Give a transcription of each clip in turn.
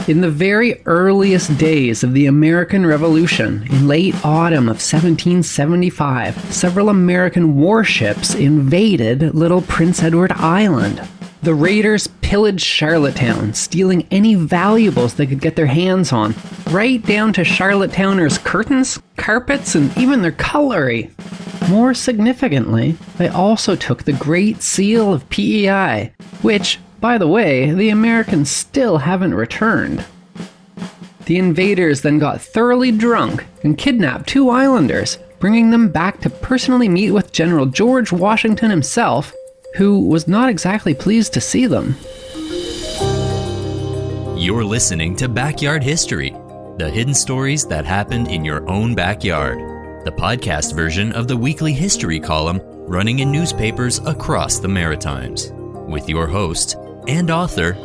In the very earliest days of the American Revolution, in late autumn of 1775, several American warships invaded Little Prince Edward Island. The raiders pillaged Charlottetown, stealing any valuables they could get their hands on, right down to Charlottetowners' curtains, carpets, and even their cutlery. More significantly, they also took the Great Seal of P.E.I, which, by the way, the Americans still haven't returned. The invaders then got thoroughly drunk and kidnapped 2 islanders, bringing them back to personally meet with General George Washington himself, who was not exactly pleased to see them. You're listening to Backyard History, the hidden stories that happened in your own backyard, the podcast version of the weekly history column running in newspapers across the Maritimes, with your host and author,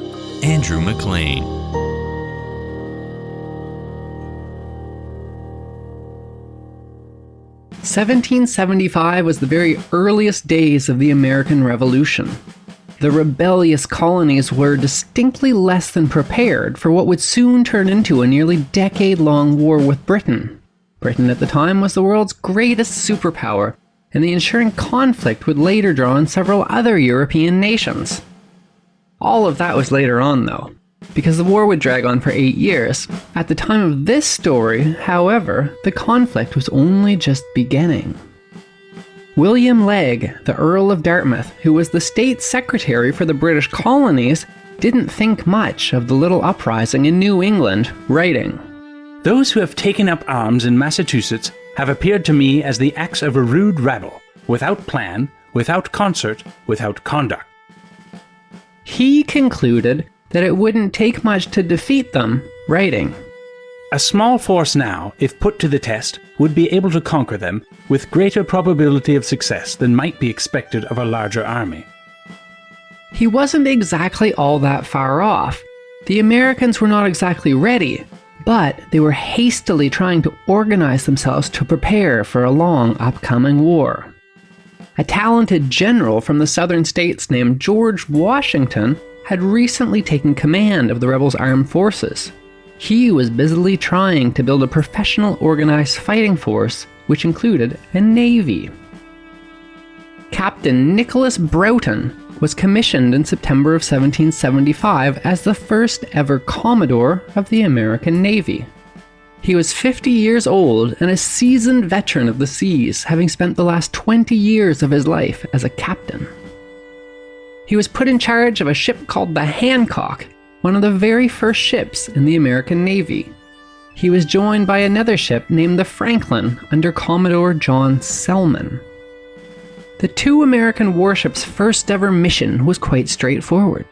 Andrew McLean. "1775 was the very earliest days of the American Revolution. The rebellious colonies were distinctly less than prepared for what would soon turn into a nearly decade-long war with Britain. Britain at the time was the world's greatest superpower, and the ensuing conflict would later draw in several other European nations. All of that was later on, though, because the war would drag on for 8 years. At the time of this story, however, the conflict was only just beginning. William Legge, the Earl of Dartmouth, who was the state secretary for the British colonies, didn't think much of the little uprising in New England, writing, "Those who have taken up arms in Massachusetts have appeared to me as the acts of a rude rabble, without plan, without concert, without conduct." He concluded that it wouldn't take much to defeat them, writing, "A small force now, if put to the test, would be able to conquer them with greater probability of success than might be expected of a larger army." He wasn't exactly all that far off. The Americans were not exactly ready, but they were hastily trying to organize themselves to prepare for a long upcoming war. A talented general from the southern states named George Washington had recently taken command of the rebels' armed forces. He was busily trying to build a professional organized fighting force, which included a navy. Captain Nicholas Broughton was commissioned in September of 1775 as the first ever Commodore of the American Navy. He was 50 years old and a seasoned veteran of the seas, having spent the last 20 years of his life as a captain. He was put in charge of a ship called the Hancock, one of the very first ships in the American Navy. He was joined by another ship named the Franklin under Commodore John Selman. The 2 American warships' first ever mission was quite straightforward.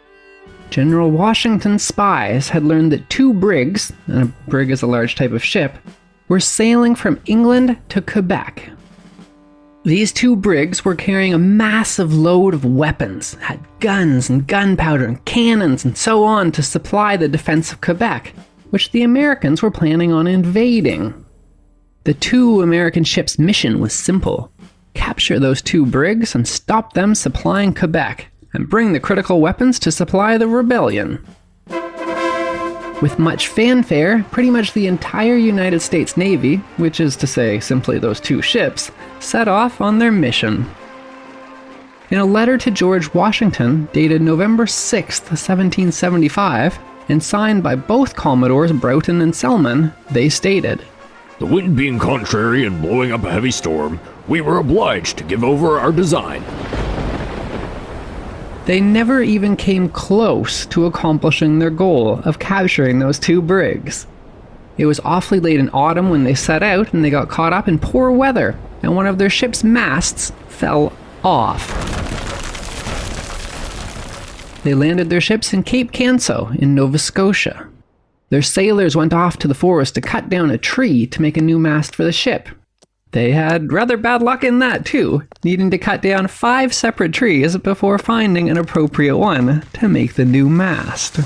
General Washington's spies had learned that 2 brigs, and a brig is a large type of ship, were sailing from England to Quebec. These 2 brigs were carrying a massive load of weapons, had guns and gunpowder and cannons and so on to supply the defense of Quebec, which the Americans were planning on invading. The 2 American ships' mission was simple: capture those 2 brigs and stop them supplying Quebec, and bring the critical weapons to supply the rebellion. With much fanfare, pretty much the entire United States Navy, which is to say simply those 2 ships, set off on their mission. In a letter to George Washington, dated November 6, 1775, and signed by both Commodores Broughton and Selman, they stated, "The wind being contrary and blowing up a heavy storm, we were obliged to give over our design." They never even came close to accomplishing their goal of capturing those 2 brigs. It was awfully late in autumn when they set out, and they got caught up in poor weather, and one of their ship's masts fell off. They landed their ships in Cape Canso in Nova Scotia. Their sailors went off to the forest to cut down a tree to make a new mast for the ship. They had rather bad luck in that too, needing to cut down 5 separate trees before finding an appropriate one to make the new mast.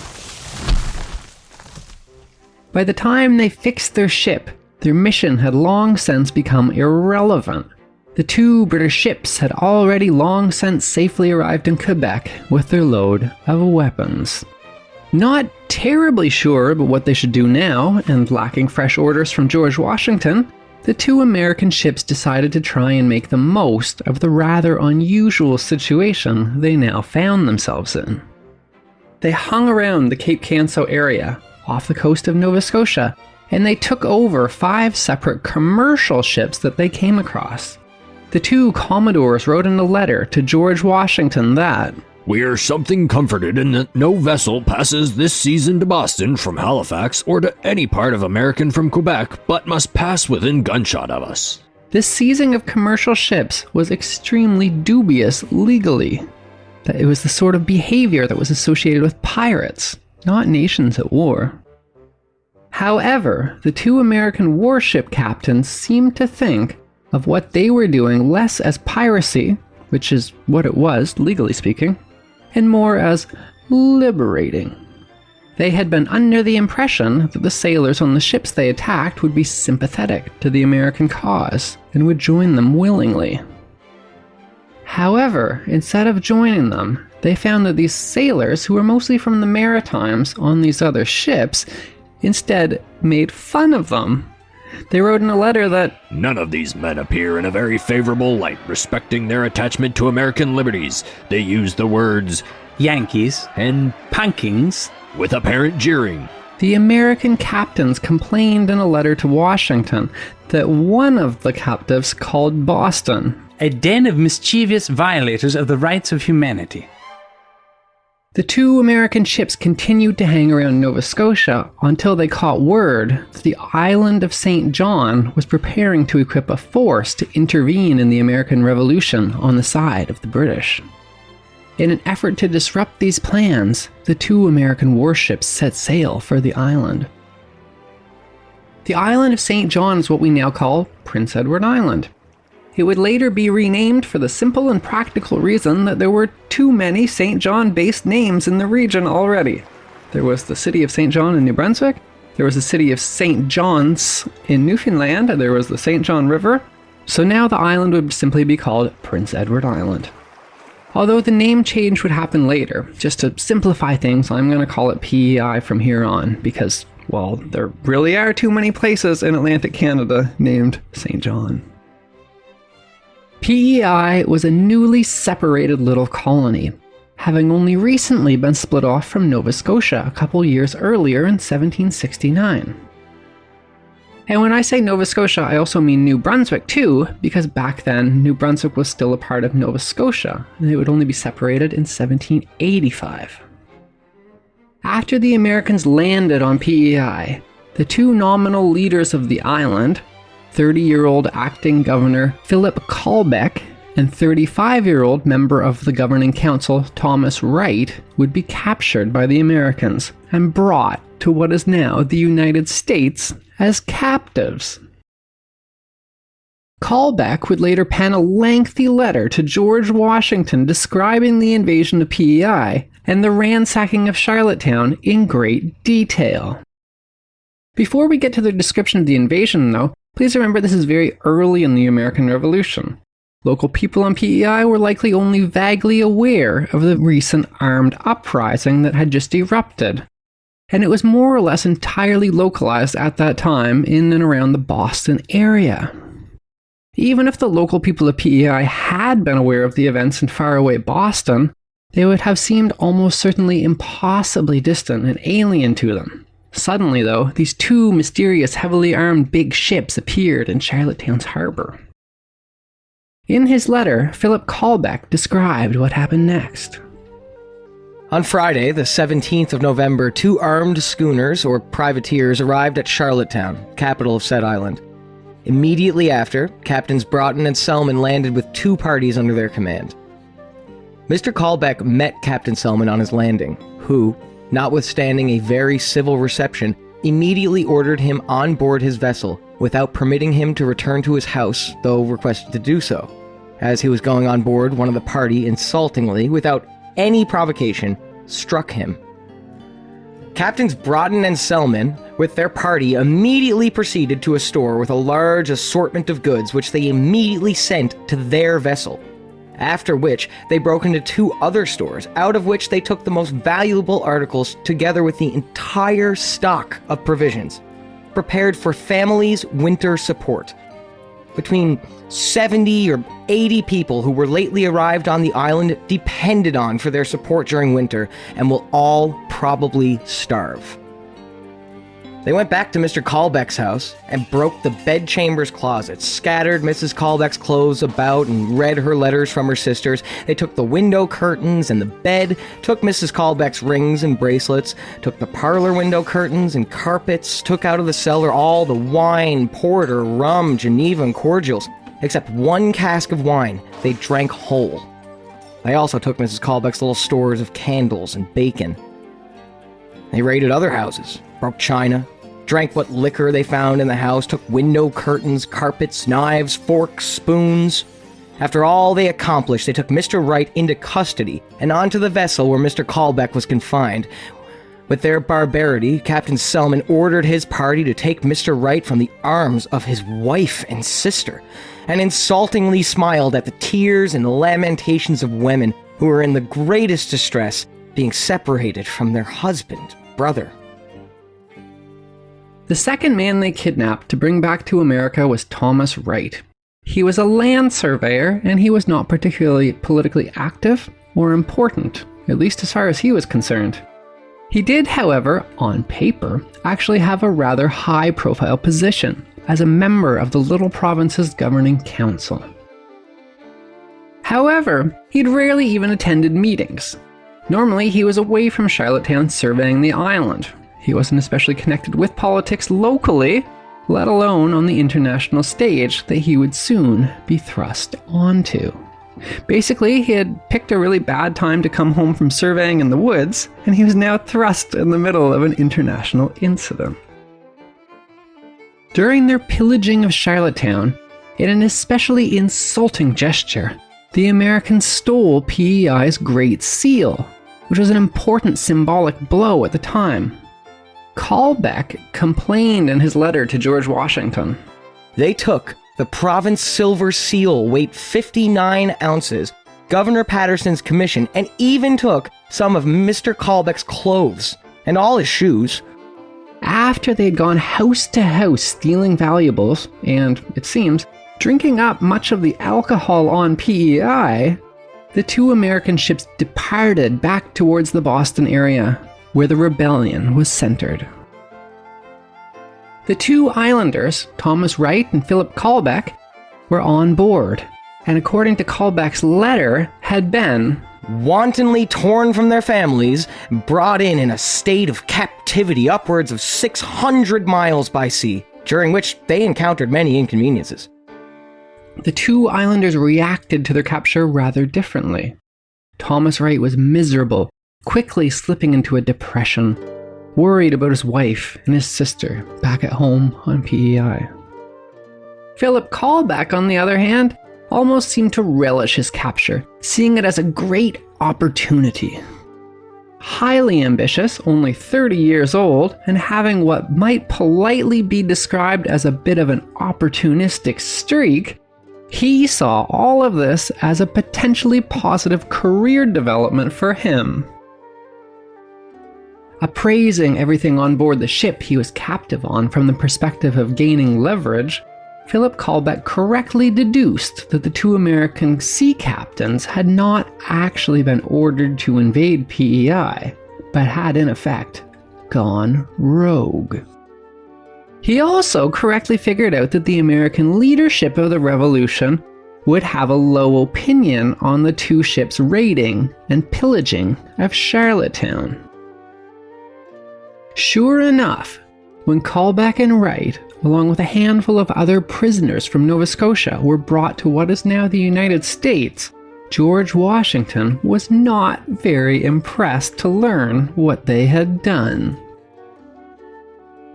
By the time they fixed their ship, their mission had long since become irrelevant. The 2 British ships had already long since safely arrived in Quebec with their load of weapons. Not terribly sure about what they should do now, and lacking fresh orders from George Washington, the two American ships decided to try and make the most of the rather unusual situation they now found themselves in. They hung around the Cape Canso area, off the coast of Nova Scotia, and they took over 5 separate commercial ships that they came across. The two commodores wrote in a letter to George Washington that, "We are something comforted in that no vessel passes this season to Boston from Halifax or to any part of American from Quebec, but must pass within gunshot of us." this seizing of commercial ships was extremely dubious legally. That it was the sort of behavior that was associated with pirates, not nations at war. However, the two American warship captains seemed to think of what they were doing less as piracy, which is what it was, legally speaking, and more as liberating. They had been under the impression that the sailors on the ships they attacked would be sympathetic to the American cause and would join them willingly. However, instead of joining them, they found that these sailors, who were mostly from the Maritimes on these other ships, instead made fun of them. They wrote in a letter that, "None of these men appear in a very favorable light respecting their attachment to American liberties. They use the words Yankees and Punkings with apparent jeering." the American captains complained in a letter to Washington that one of the captives called Boston a den of mischievous violators of the rights of humanity. The two American ships continued to hang around Nova Scotia until they caught word that the island of St. John was preparing to equip a force to intervene in the American Revolution on the side of the British. In an effort to disrupt these plans, the two American warships set sail for the island. The island of St. John is what we now call Prince Edward Island. It would later be renamed for the simple and practical reason that there were too many St. John-based names in the region already. There was the city of St. John in New Brunswick, there was the city of St. John's in Newfoundland, there was the St. John River, so now the island would simply be called Prince Edward Island. Although the name change would happen later, just to simplify things, I'm going to call it P.E.I. from here on, because, well, there really are too many places in Atlantic Canada named St. John. P.E.I. was a newly separated little colony, having only recently been split off from Nova Scotia a couple years earlier in 1769. And when I say Nova Scotia, I also mean New Brunswick too, because back then New Brunswick was still a part of Nova Scotia, and it would only be separated in 1785. After the Americans landed on P.E.I., the two nominal leaders of the island, 30-year-old acting governor Philip Colbeck and 35-year-old member of the governing council Thomas Wright, would be captured by the Americans and brought to what is now the United States as captives. Colbeck would later pen a lengthy letter to George Washington describing the invasion of P.E.I. and the ransacking of Charlottetown in great detail. Before we get to the description of the invasion, though, please remember this is very early in the American Revolution. Local people on P.E.I. were likely only vaguely aware of the recent armed uprising that had just erupted, and it was more or less entirely localized at that time in and around the Boston area. Even if the local people of P.E.I. had been aware of the events in faraway Boston, they would have seemed almost certainly impossibly distant and alien to them. Suddenly, though, these two mysterious, heavily armed big ships appeared in Charlottetown's harbor. In his letter, Philip Colbeck described what happened next. On Friday, the 17th of November, 2 armed schooners, or privateers, arrived at Charlottetown, capital of said island. Immediately after, Captains Broughton and Selman landed with 2 parties under their command. Mr. Colbeck met Captain Selman on his landing, who, notwithstanding a very civil reception, immediately ordered him on board his vessel without permitting him to return to his house, though requested to do so. As he was going on board, one of the party insultingly, without any provocation, struck him. Captains Broughton and Selman, with their party, immediately proceeded to a store with a large assortment of goods which they immediately sent to their vessel. after which they broke into 2 other stores, out of which they took the most valuable articles together with the entire stock of provisions, prepared for families' winter support. Between 70 or 80 people who were lately arrived on the island depended on for their support during winter and will all probably starve. They went back to Mr. Callbeck's house and broke the bedchamber's closets, scattered Mrs. Callbeck's clothes about and read her letters from her sisters. They took the window curtains and the bed, took Mrs. Callbeck's rings and bracelets, took the parlor window curtains and carpets, took out of the cellar all the wine, porter, rum, Geneva, and cordials, except 1 cask of wine they drank whole. They also took Mrs. Callbeck's little stores of candles and bacon. They raided other houses, broke china, drank what liquor they found in the house, took window curtains, carpets, knives, forks, spoons. After all they accomplished, they took Mr. Wright into custody and onto the vessel where Mr. Callbeck was confined. With their barbarity, Captain Selman ordered his party to take Mr. Wright from the arms of his wife and sister, and insultingly smiled at the tears and lamentations of women who were in the greatest distress, being separated from their husband, brother. The second man they kidnapped to bring back to America was Thomas Wright. He was a land surveyor, and he was not particularly politically active or important, at least as far as he was concerned. He did, however, on paper, actually have a rather high-profile position as a member of the little province's governing council. However, he'd rarely even attended meetings. Normally, he was away from Charlottetown surveying the island. He wasn't especially connected with politics locally, let alone on the international stage that he would soon be thrust onto. Basically, he had picked a really bad time to come home from surveying in the woods, and he was now thrust in the middle of an international incident. During their pillaging of Charlottetown, in an especially insulting gesture, the Americans stole P.E.I.'s Great Seal, which was an important symbolic blow at the time. Callbeck complained in his letter to George Washington. They took the province silver seal, weight 59 ounces, Governor Patterson's commission, and even took some of Mr. Callbeck's clothes and all his shoes. After they'd gone house to house stealing valuables and, it seems, drinking up much of the alcohol on P.E.I., the 2 American ships departed back towards the Boston area, where the rebellion was centered. The 2 islanders, Thomas Wright and Philip Callbeck, were on board, and according to Callbeck's letter, had been wantonly torn from their families, brought in a state of captivity upwards of 600 miles by sea, during which they encountered many inconveniences. The 2 islanders reacted to their capture rather differently. Thomas Wright was miserable, quickly slipping into a depression, worried about his wife and his sister back at home on P.E.I. Philip Callbeck, on the other hand, almost seemed to relish his capture, seeing it as a great opportunity. Highly ambitious, only 30 years old, and having what might politely be described as a bit of an opportunistic streak, he saw all of this as a potentially positive career development for him. Appraising everything on board the ship he was captive on from the perspective of gaining leverage, Philip Callbeck correctly deduced that the 2 American sea captains had not actually been ordered to invade P.E.I., but had in effect gone rogue. He also correctly figured out that the American leadership of the revolution would have a low opinion on the 2 ships' raiding and pillaging of Charlottetown. Sure enough, when Callbeck and Wright, along with a handful of other prisoners from Nova Scotia, were brought to what is now the United States, George Washington was not very impressed to learn what they had done.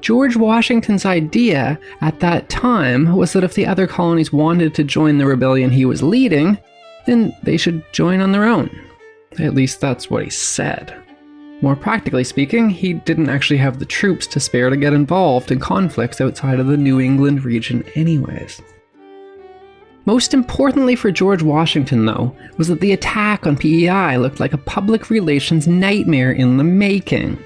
George Washington's idea at that time was that if the other colonies wanted to join the rebellion he was leading, then they should join on their own. At least that's what he said. More practically speaking, he didn't actually have the troops to spare to get involved in conflicts outside of the New England region anyways. Most importantly for George Washington, though, was that the attack on P.E.I. looked like a public relations nightmare in the making.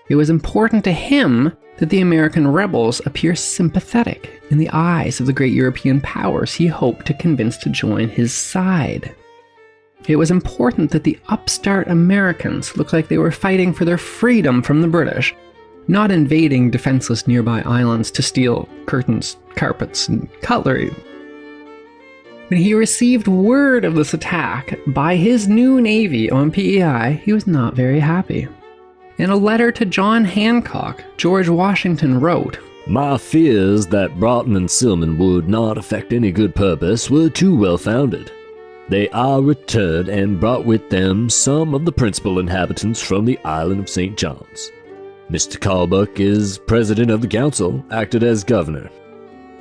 It was important to him that the American rebels appear sympathetic in the eyes of the great European powers he hoped to convince to join his side. It was important that the upstart Americans looked like they were fighting for their freedom from the British, not invading defenseless nearby islands to steal curtains, carpets, and cutlery. When he received word of this attack by his new navy on P.E.I., he was not very happy. In a letter to John Hancock, George Washington wrote, "My fears that Broughton and Silman would not effect any good purpose were too well founded. They are returned and brought with them some of the principal inhabitants from the island of St. John's. Mr. Calbuck is president of the council, acted as governor.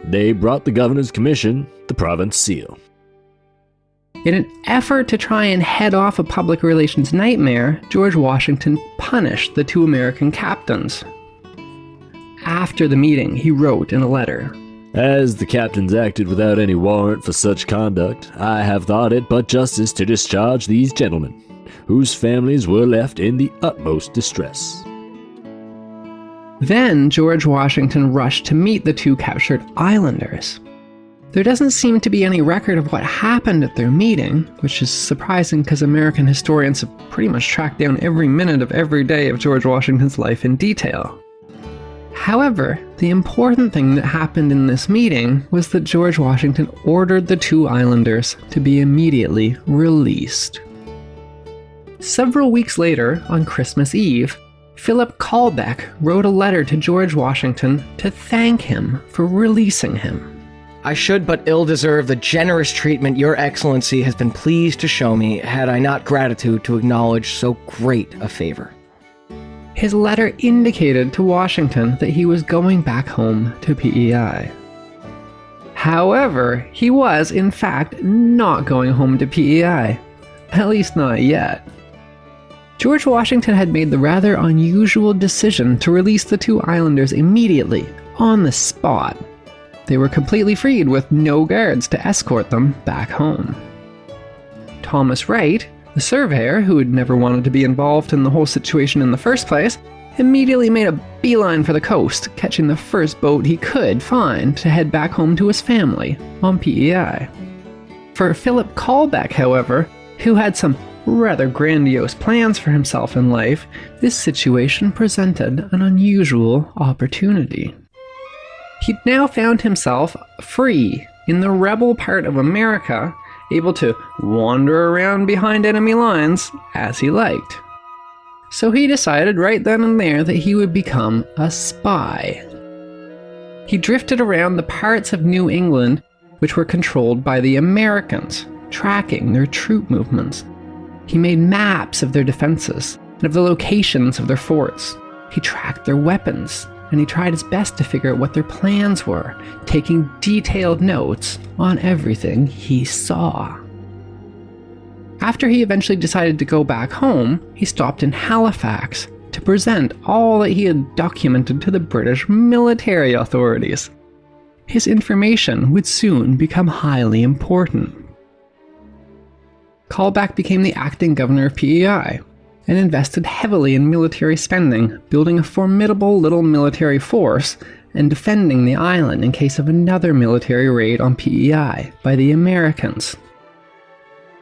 They brought the governor's commission, the province seal." In an effort to try and head off a public relations nightmare, George Washington punished the two American captains. After the meeting, he wrote in a letter, "As the captains acted without any warrant for such conduct, I have thought it but justice to discharge these gentlemen, whose families were left in the utmost distress." Then George Washington rushed to meet the two captured islanders. There doesn't seem to be any record of what happened at their meeting, which is surprising because American historians have pretty much tracked down every minute of every day of George Washington's life in detail. However, the important thing that happened in this meeting was that George Washington ordered the two islanders to be immediately released. Several weeks later, on Christmas Eve, Philip Calbeck wrote a letter to George Washington to thank him for releasing him. "I should but ill deserve the generous treatment your excellency has been pleased to show me, had I not gratitude to acknowledge so great a favor." His letter indicated to Washington that he was going back home to P.E.I. However, he was, in fact, not going home to P.E.I. At least not yet. George Washington had made the rather unusual decision to release the two islanders immediately, on the spot. They were completely freed with no guards to escort them back home. Thomas Wright, the surveyor who had never wanted to be involved in the whole situation in the first place, immediately made a beeline for the coast, catching the first boat he could find to head back home to his family on P.E.I. For Philip Calbeck, however, who had some rather grandiose plans for himself in life, this situation presented an unusual opportunity. He'd now found himself free in the rebel part of America, able to wander around behind enemy lines as he liked. So he decided right then and there that he would become a spy. He drifted around the parts of New England which were controlled by the Americans, tracking their troop movements. He made maps of their defenses and of the locations of their forts. He tracked their weapons, and he tried his best to figure out what their plans were, taking detailed notes on everything he saw. After he eventually decided to go back home, he stopped in Halifax to present all that he had documented to the British military authorities. His information would soon become highly important. Calbeck became the acting governor of P.E.I. and invested heavily in military spending, building a formidable little military force and defending the island in case of another military raid on P.E.I. by the Americans.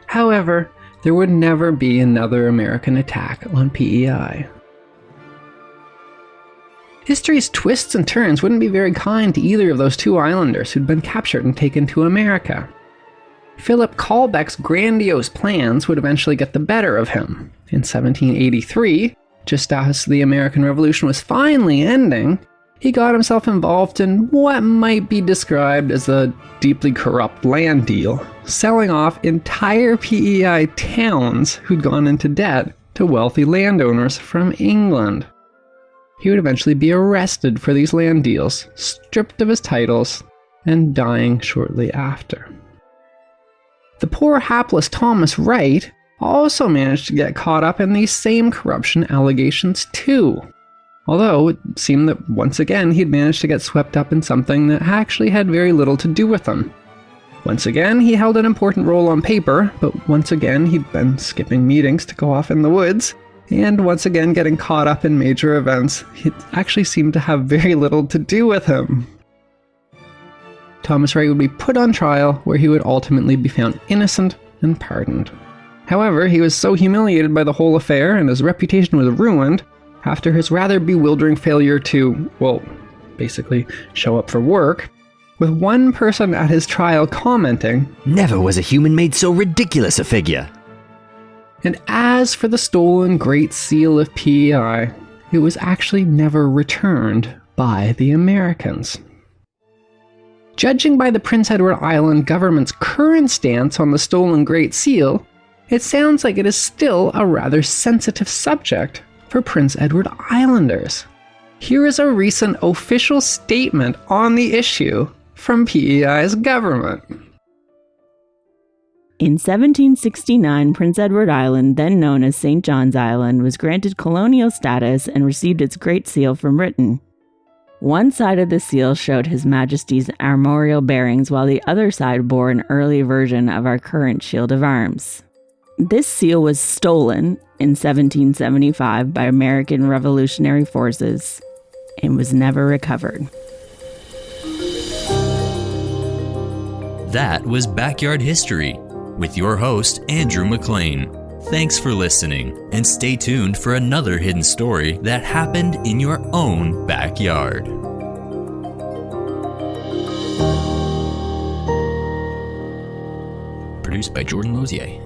However, there would never be another American attack on P.E.I. History's twists and turns wouldn't be very kind to either of those two islanders who'd been captured and taken to America. Philip Calbeck's grandiose plans would eventually get the better of him. In 1783, just as the American Revolution was finally ending, he got himself involved in what might be described as a deeply corrupt land deal, selling off entire P.E.I. towns who'd gone into debt to wealthy landowners from England. He would eventually be arrested for these land deals, stripped of his titles, and dying shortly after. The poor hapless Thomas Wright also managed to get caught up in these same corruption allegations too. Although it seemed that once again he'd managed to get swept up in something that actually had very little to do with him. Once again, he held an important role on paper, but once again he'd been skipping meetings to go off in the woods, and once again getting caught up in major events. It actually seemed to have very little to do with him. Thomas Wright would be put on trial, where he would ultimately be found innocent and pardoned. However, he was so humiliated by the whole affair, and his reputation was ruined after his rather bewildering failure to, well, basically show up for work, with one person at his trial commenting, "Never was a human made so ridiculous a figure." And as for the stolen Great Seal of P.E.I., it was actually never returned by the Americans. Judging by the Prince Edward Island government's current stance on the stolen Great Seal, it sounds like it is still a rather sensitive subject for Prince Edward Islanders. Here is a recent official statement on the issue from P.E.I.'s government. In 1769, Prince Edward Island, then known as St. John's Island, was granted colonial status and received its Great Seal from Britain. One side of the seal showed His Majesty's armorial bearings, while the other side bore an early version of our current shield of arms. This seal was stolen in 1775 by American Revolutionary forces and was never recovered. That was Backyard History with your host, Andrew McLean. Thanks for listening, and stay tuned for another hidden story that happened in your own backyard. Produced by Jordan Lozier.